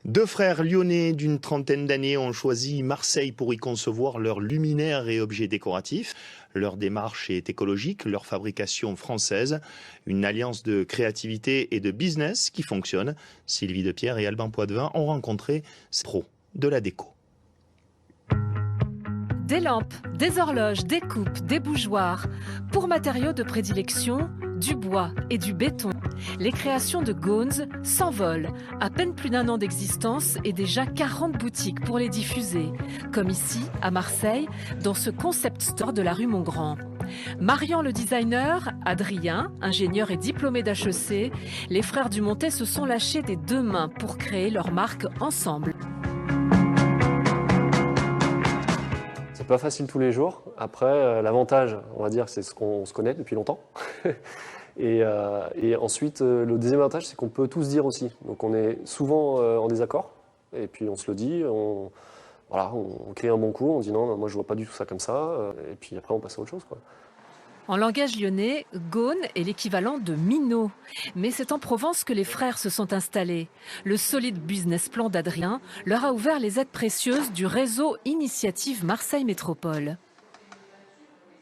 Deux frères lyonnais d'une trentaine d'années ont choisi Marseille pour y concevoir leurs luminaires et objets décoratifs. Leur démarche est écologique, leur fabrication française. Une alliance de créativité et de business qui fonctionne. Sylvie Depierre et Alban Poitvin ont rencontré ces pros de la déco. Des lampes, des horloges, des coupes, des bougeoirs. Pour matériaux de prédilection, du bois et du béton. Les créations de Gones s'envolent. À peine plus d'1 an d'existence et déjà 40 boutiques pour les diffuser. Comme ici, à Marseille, dans ce concept store de la rue Montgrand. Mariant le designer, Adrien, ingénieur et diplômé d'HEC, les frères Dumontet se sont lâchés des 2 mains pour créer leur marque ensemble. C'est pas facile tous les jours. Après, l'avantage, on va dire, c'est ce qu'on se connaît depuis longtemps. et ensuite, le deuxième avantage, c'est qu'on peut tout se dire aussi. Donc on est souvent en désaccord. Et puis on se le dit, on crie un bon coup, on dit non, moi je vois pas du tout ça comme ça. Et puis après, on passe à autre chose, quoi. En langage lyonnais, Gone est l'équivalent de minot. Mais c'est en Provence que les frères se sont installés. Le solide business plan d'Adrien leur a ouvert les aides précieuses du réseau Initiative Marseille Métropole.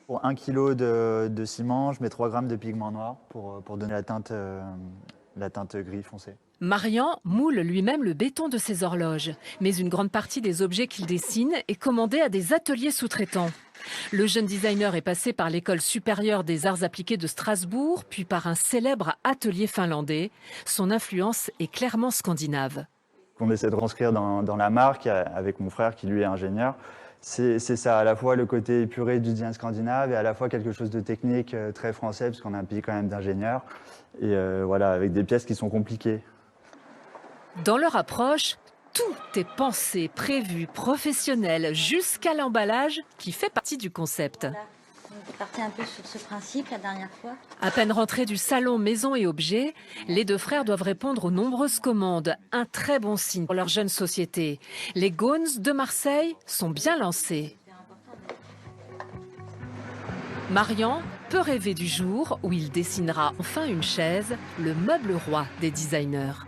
Pour 1 kg de ciment, je mets 3 grammes de pigment noir pour donner la teinte gris foncé. Marian moule lui-même le béton de ses horloges. Mais une grande partie des objets qu'il dessine est commandée à des ateliers sous-traitants. Le jeune designer est passé par l'école supérieure des arts appliqués de Strasbourg, puis par un célèbre atelier finlandais. Son influence est clairement scandinave. On essaie de transcrire dans la marque avec mon frère qui lui est ingénieur. C'est ça, à la fois le côté épuré du design scandinave et à la fois quelque chose de technique très français, parce qu'on a un pays quand même d'ingénieurs. Et voilà, avec des pièces qui sont compliquées. Dans leur approche, tout est pensé, prévu, professionnel, jusqu'à l'emballage qui fait partie du concept. On est parti un peu sur ce principe la dernière fois. À peine rentrés du salon Maison et Objets, les 2 frères doivent répondre aux nombreuses commandes. Un très bon signe pour leur jeune société. Les Gones de Marseille sont bien lancés. Marian peut rêver du jour où il dessinera enfin une chaise, le meuble roi des designers.